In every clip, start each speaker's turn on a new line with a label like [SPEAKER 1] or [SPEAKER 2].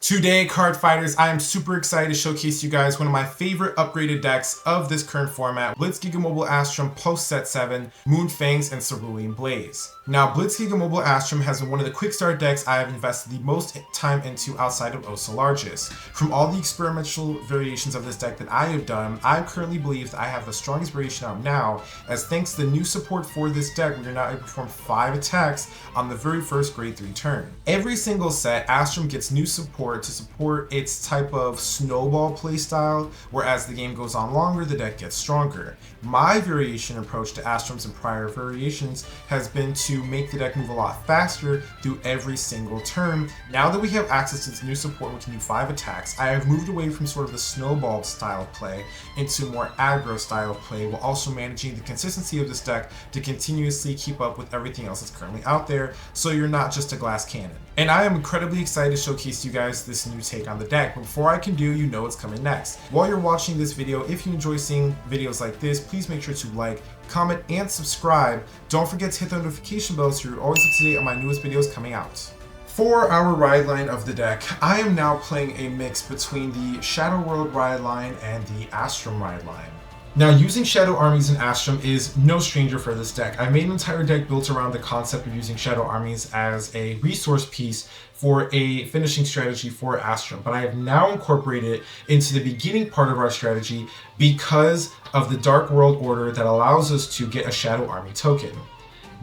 [SPEAKER 1] Today, card fighters, I am super excited to showcase you guys one of my favorite upgraded decks of this current format, Blitz Gigamobile Asturm post set 7, Moon Fangs and Cerulean Blaze. Now, Blitz Gigamobile Asturm has been one of the quick start decks I have invested the most time into outside of Osa Largest. From all the experimental variations of this deck that I have done, I currently believe that I have the strongest variation out now, as thanks to the new support for this deck, we are now able to perform 5 attacks on the very first grade 3 turn. Every single set, Asturm gets new support to support its type of snowball playstyle, where as the game goes on longer, the deck gets stronger. My variation approach to Astrum's and prior variations has been to make the deck move a lot faster through every single turn. Now that we have access to this new support, we can do 5 attacks. I have moved away from sort of the snowball style of play into more aggro style of play, while also managing the consistency of this deck to continuously keep up with everything else that's currently out there, so you're not just a glass cannon. And I am incredibly excited to showcase to you guys this new take on the deck. But before I can do, you know what's coming next. While you're watching this video, if you enjoy seeing videos like this, please make sure to like, comment, and subscribe. Don't forget to hit the notification bell so you're always up to date on my newest videos coming out. For our ride line of the deck, I am now playing a mix between the Shadow World ride line and the Asturm ride line. Now, using Shadow Armies in Asturm is no stranger for this deck. I made an entire deck built around the concept of using Shadow Armies as a resource piece for a finishing strategy for Asturm, but I have now incorporated it into the beginning part of our strategy because of the Dark World order that allows us to get a Shadow Army token.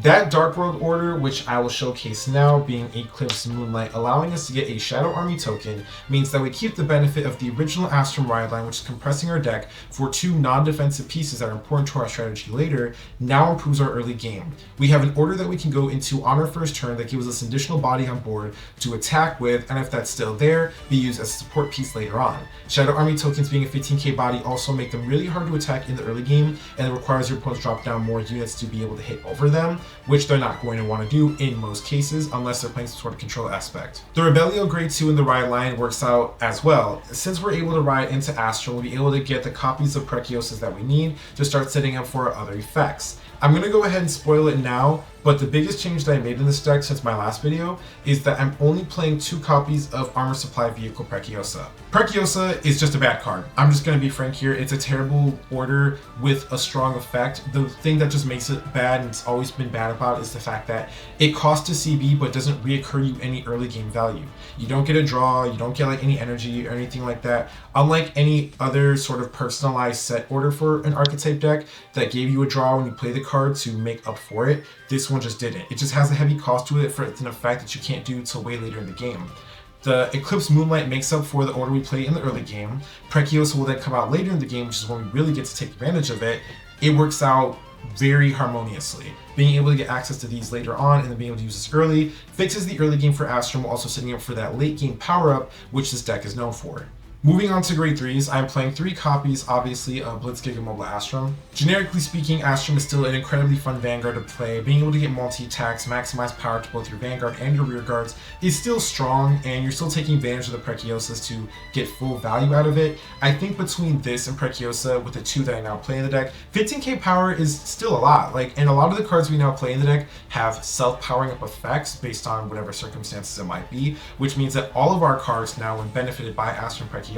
[SPEAKER 1] That Dark World order, which I will showcase now, being Eclipse Moonlight, allowing us to get a Shadow Army token, means that we keep the benefit of the original Asturm ride line, which is compressing our deck for 2 non-defensive pieces that are important to our strategy later, now improves our early game. We have an order that we can go into on our first turn that gives us an additional body on board to attack with, and if that's still there, be used as a support piece later on. Shadow Army tokens being a 15k body also make them really hard to attack in the early game, and it requires your opponents drop down more units to be able to hit over them, which they're not going to want to do in most cases unless they're playing some sort of control aspect. The Rebellion Grade 2 in the ride line works out as well. Since we're able to ride into Asturm, we'll be able to get the copies of Prekiosas that we need to start setting up for other effects. I'm going to go ahead and spoil it now, but the biggest change that I made in this deck since my last video is that I'm only playing 2 copies of Armor Supply Vehicle Preciosa. Preciosa is just a bad card. I'm just going to be frank here. It's a terrible order with a strong effect. The thing that just makes it bad, and it's always been bad about, is the fact that it costs a CB but doesn't reoccur you any early game value. You don't get a draw, you don't get like any energy or anything like that. Unlike any other sort of personalized set order for an archetype deck that gave you a draw when you play the card to make up for it, this one just didn't. It just has a heavy cost to it for an effect that you can't do until way later in the game. The Eclipse Moonlight makes up for the order we play in the early game. Preciosa will then come out later in the game, which is when we really get to take advantage of it. It works out very harmoniously. Being able to get access to these later on and then being able to use this early fixes the early game for Asturm, while also setting up for that late game power up, which this deck is known for. Moving on to grade 3s, I'm playing 3 copies, obviously, of Blitz Gigamobile Asturm. Generically speaking, Asturm is still an incredibly fun Vanguard to play. Being able to get multi-attacks, maximize power to both your Vanguard and your rear guards is still strong, and you're still taking advantage of the Preciosas to get full value out of it. I think between this and Preciosa, with the 2 that I now play in the deck, 15k power is still a lot. And a lot of the cards we now play in the deck have self-powering up effects based on whatever circumstances it might be, which means that all of our cards now, when benefited by Asturm Preciosa,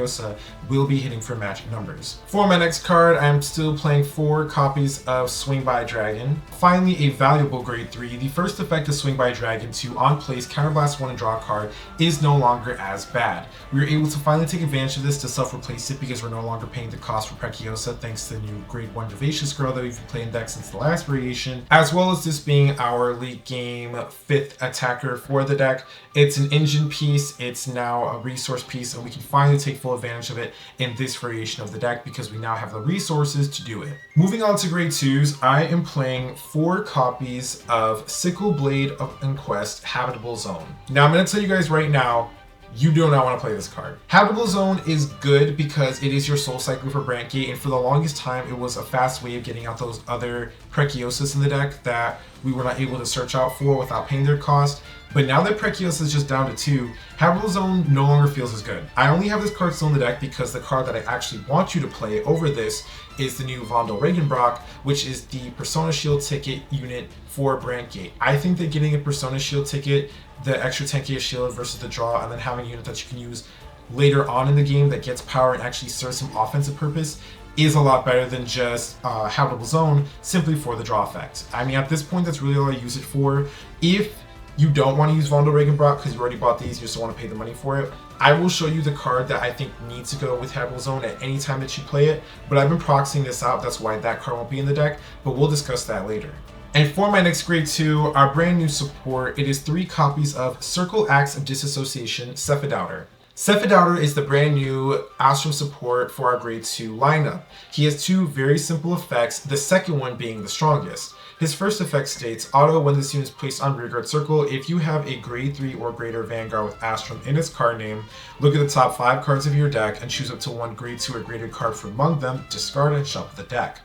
[SPEAKER 1] will be hitting for magic numbers. For my next card, I'm still playing 4 copies of Swing by Dragon. Finally, a valuable grade 3. The first effect of Swing by Dragon to on place counterblast 1 and draw a card is no longer as bad. We were able to finally take advantage of this to self-replace it because we're no longer paying the cost for Preciosa thanks to the new grade 1 Vivacious Girl that we've been playing deck since the last variation, as well as this being our late game 5th attacker for the deck. It's an engine piece, it's now a resource piece, and we can finally take full advantage of it in this variation of the deck because we now have the resources to do it. Moving on to grade 2s, I am playing 4 copies of Sickle Blade of Inquest Habitable Zone. Now I'm going to tell you guys right now, you do not want to play this card. Habitable Zone is good because it is your soul cycle for Brantgate, and for the longest time it was a fast way of getting out those other Preciosas in the deck that we were not able to search out for without paying their cost. But now that Preciosa is just down to 2, Habitable Zone no longer feels as good. I only have this card still in the deck because the card that I actually want you to play over this is the new Vondel Regenbrock, which is the Persona Shield ticket unit for Brandgate. I think that getting a Persona Shield ticket, the extra 10k of shield versus the draw, and then having a unit that you can use later on in the game that gets power and actually serves some offensive purpose is a lot better than just Habitable Zone simply for the draw effect. I mean, at this point, that's really all I use it for. If you don't want to use Vondel Regenbrock because you already bought these, you just don't want to pay the money for it, I will show you the card that I think needs to go with Habitable Zone at any time that you play it, but I've been proxying this out, that's why that card won't be in the deck, but we'll discuss that later. And for my next grade 2, our brand new support, it is 3 copies of Circle Acts of Disassociation Cephadouter. Cephadouter is the brand new Asturm support for our grade 2 lineup. He has 2 very simple effects, the second one being the strongest. His first effect states, auto when this unit is placed on rearguard circle, if you have a grade 3 or greater Vanguard with Asturm in its card name, look at the top 5 cards of your deck and choose up to 1 grade 2 or greater card from among them, discard and shuffle the deck.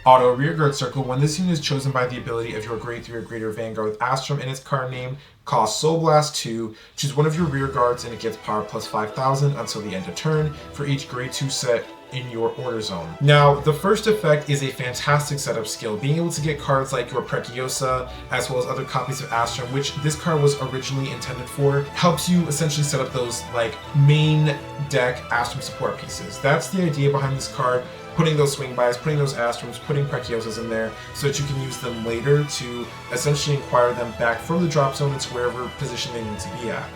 [SPEAKER 1] Auto rearguard circle, when this unit is chosen by the ability of your grade 3 or greater Vanguard with Asturm in its card name, cost Soul Blast 2, choose one of your rear guards and it gets power plus 5,000 until the end of turn for each grade 2 set in your order zone. Now, the first effect is a fantastic setup skill, being able to get cards like your Preciosa, as well as other copies of Asturm, which this card was originally intended for, helps you essentially set up those like main deck Asturm support pieces. That's the idea behind this card, putting those swing bys, putting those Asturms, putting Preciosas in there so that you can use them later to essentially acquire them back from the drop zone into wherever position they need to be at.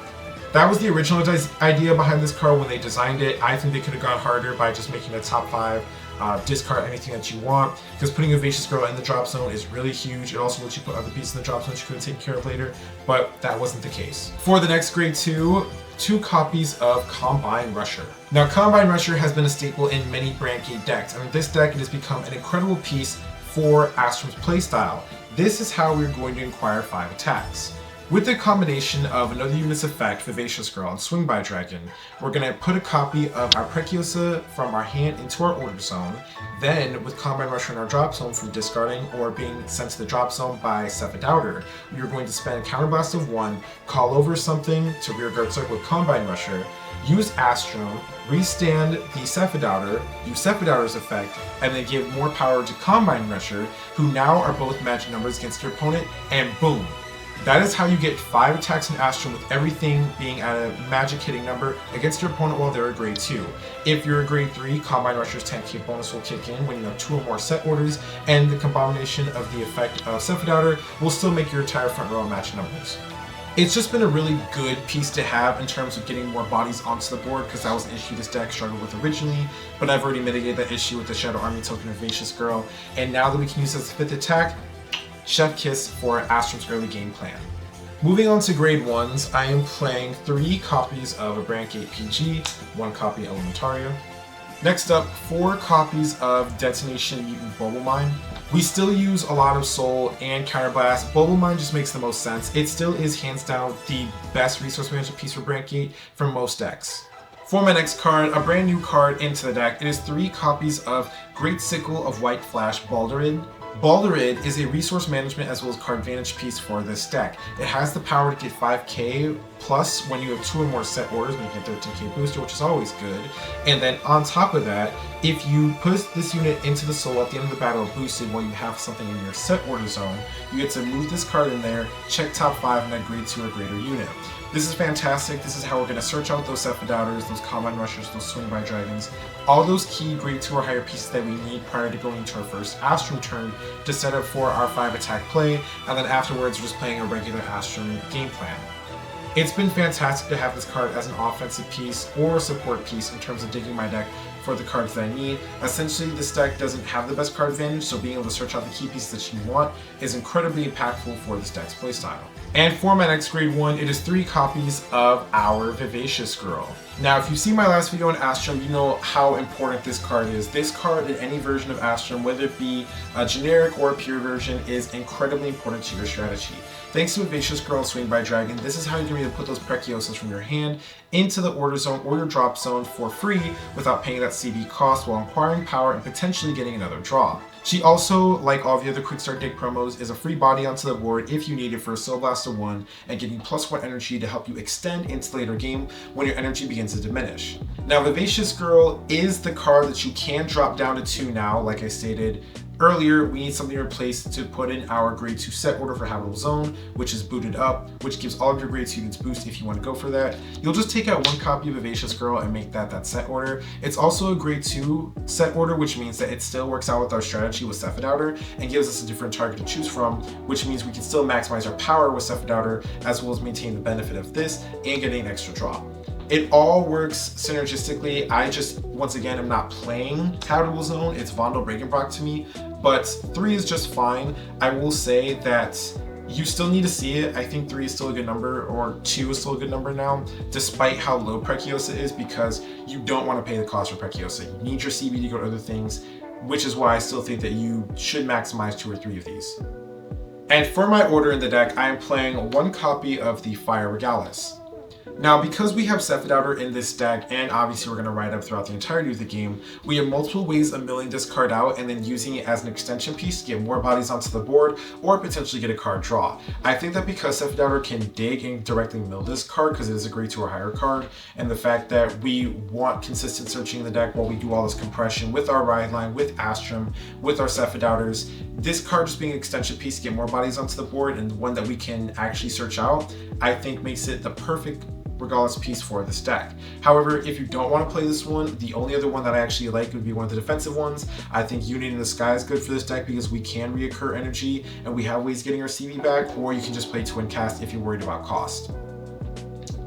[SPEAKER 1] That was the original idea behind this card when they designed it. I think they could have gone harder by just making a top 5, discard anything that you want, because putting a Vivacious Girl in the drop zone is really huge. It also lets you put other pieces in the drop zone that you could have taken care of later, but that wasn't the case. For the next grade 2, 2 copies of Combine Rusher. Now, Combine Rusher has been a staple in many Brandgate decks, and in this deck it has become an incredible piece for Asturm's playstyle. This is how we're going to acquire 5 attacks. With the combination of another unit's effect, Vivacious Girl, and Swing by Dragon, we're going to put a copy of our Preciosa from our hand into our order zone. Then, with Combine Rusher in our drop zone from discarding or being sent to the drop zone by Cephadouter, you're going to spend Counterblast of 1, call over something to rearguard circle with Combine Rusher, use Asturm, restand the Cephadouter, use Cephadouter's effect, and then give more power to Combine Rusher, who now are both magic numbers against your opponent, and boom! That is how you get 5 attacks in Asturm with everything being at a magic hitting number against your opponent while they're a grade 2. If you're a grade 3, Combine Rusher's 10k bonus will kick in when you have 2 or more set orders, and the combination of the effect of Cephadouter will still make your entire front row match numbers. It's just been a really good piece to have in terms of getting more bodies onto the board, because that was an issue this deck struggled with originally, but I've already mitigated that issue with the Shadow Army token of Vivacious Girl, and now that we can use it as a 5th attack, chef kiss for Astrum's early game plan. Moving on to grade 1s, I am playing 3 copies of a Brandgate PG, 1 copy Elementario. Next up, 4 copies of Detonation Mutant Bubble Mine. We still use a lot of Soul and Counterblast. Bubble Mine just makes the most sense. It still is hands down the best resource management piece for Brandgate for most decks. For my next card, a brand new card into the deck, it is 3 copies of Great Sickle of White Flash Baldurid. Baldurid is a resource management as well as card advantage piece for this deck. It has the power to get 5k plus when you have 2 or more set orders, making a 13k booster, which is always good. And then on top of that, if you put this unit into the soul at the end of the battle boosted while you have something in your set order zone, you get to move this card in there, check top 5 in that grade 2 or greater unit. This is fantastic. This is how we're going to search out those Cephadouters, those Combine Rushers, those Swing by Dragons, all those key grade 2 or higher pieces that we need prior to going into our first Asturm turn to set up for our 5 attack play, and then afterwards we're just playing a regular Asturm game plan. It's been fantastic to have this card as an offensive piece or a support piece in terms of digging my deck for the cards that I need. Essentially, this deck doesn't have the best card advantage, so being able to search out the key pieces that you want is incredibly impactful for this deck's playstyle. And for my next grade 1, it is 3 copies of our Vivacious Girl. Now, if you see my last video on Asturm, you know how important this card is. This card in any version of Asturm, whether it be a generic or a pure version, is incredibly important to your strategy. Thanks to Vivacious Girl and Swing by Dragon, this is how you're going to put those Preciosas from your hand into the order zone or your drop zone for free without paying that CB cost while acquiring power and potentially getting another draw. She also, like all the other quick start deck promos, is a free body onto the board if you need it for a Soul Blast of 1 and giving +1 energy to help you extend into the later game when your energy begins to diminish. Now, Vivacious Girl is the card that you can drop down to 2 now, like I stated earlier. We need something to replace to put in our grade 2 set order for Habitable Zone, which is booted up, which gives all of your grade 2 units boost if you want to go for that. You'll just take out 1 copy of Vivacious Girl and make that set order. It's also a grade 2 set order, which means that it still works out with our strategy with Cephadoughter and gives us a different target to choose from, which means we can still maximize our power with Cephadoughter as well as maintain the benefit of this and getting an extra draw. It all works synergistically. I just, once again, am not playing Habitable Zone. It's Vondel Breakenbrock to me, but 3 is just fine. I will say that you still need to see it. I think 3 is still a good number, or 2 is still a good number now, despite how low Preciosa is, because you don't want to pay the cost for Preciosa. You need your CB to go to other things, which is why I still think that you should maximize 2 or 3 of these. And for my order in the deck, I am playing 1 copy of the Fire Regalis. Now, because we have Cephadoughter in this deck, and obviously we're going to ride up throughout the entirety of the game, we have multiple ways of milling this card out and then using it as an extension piece to get more bodies onto the board or potentially get a card draw. I think that because Cephadoughter can dig and directly mill this card because it is a grade 2 or higher card, and the fact that we want consistent searching in the deck while we do all this compression with our ride line, with Asturm, with our Cephadouters, this card just being an extension piece to get more bodies onto the board and one that we can actually search out, I think makes it the perfect Regalis piece for this deck. However, if you don't want to play this one, the only other one that I actually like would be one of the defensive ones. I think Unity in the Sky is good for this deck because we can reoccur energy and we have ways of getting our CB back, or you can just play Twin Cast if you're worried about cost.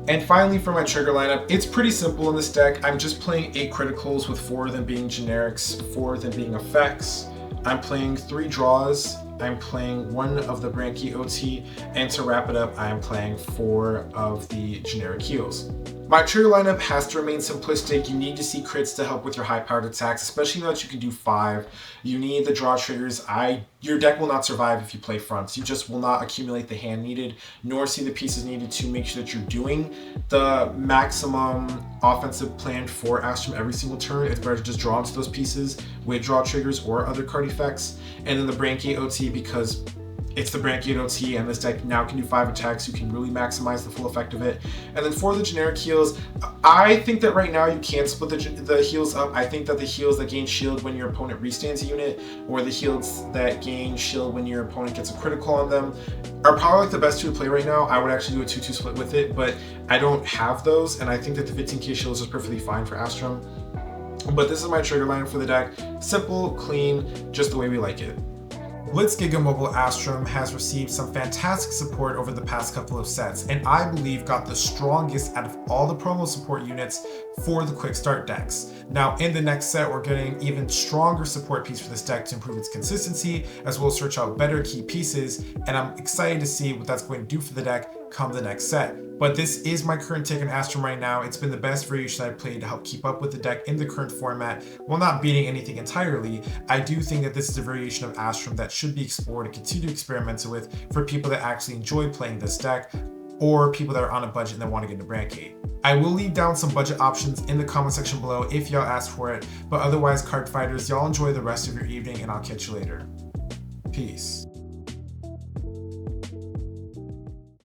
[SPEAKER 1] And finally, for my trigger lineup, it's pretty simple in this deck. I'm just playing 8 criticals with 4 of them being generics, 4 of them being effects. I'm playing 3 draws. I'm playing 1 of the Branky OT, and to wrap it up, I am playing 4 of the generic heals. My trigger lineup has to remain simplistic. You need to see crits to help with your high-powered attacks, especially now that you can do 5. You need the draw triggers. Your deck will not survive if you play fronts. You just will not accumulate the hand needed, nor see the pieces needed to make sure that you're doing the maximum offensive plan for Asturm every single turn. It's better to just draw into those pieces with draw triggers or other card effects. And then the Branky OT, because it's the Branky OT and this deck now can do 5 attacks, you can really maximize the full effect of it. And then for the generic heals, I think that right now you can split the heals up. I think that the heals that gain shield when your opponent restands a unit, or the heals that gain shield when your opponent gets a critical on them, are probably like the best 2 to play right now. I would actually do a 2-2 split with it, but I don't have those, and I think that the 15k shield is perfectly fine for Asturm. But this is my trigger line for the deck. Simple, clean, just the way we like it. Blitz Gigamobile Asturm has received some fantastic support over the past couple of sets, and I believe got the strongest out of all the promo support units for the quick start decks. Now in the next set, we're getting even stronger support piece for this deck to improve its consistency, as well as search out better key pieces, and I'm excited to see what that's going to do for the deck come the next set. But this is my current take on Asturm right now. It's been the best variation I've played to help keep up with the deck in the current format. While not beating anything entirely, I do think that this is a variation of Asturm that should be explored and continue to experiment with for people that actually enjoy playing this deck, or people that are on a budget and that want to get into Branky. I will leave down some budget options in the comment section below if y'all ask for it, but otherwise, card fighters, y'all enjoy the rest of your evening and I'll catch you later. Peace.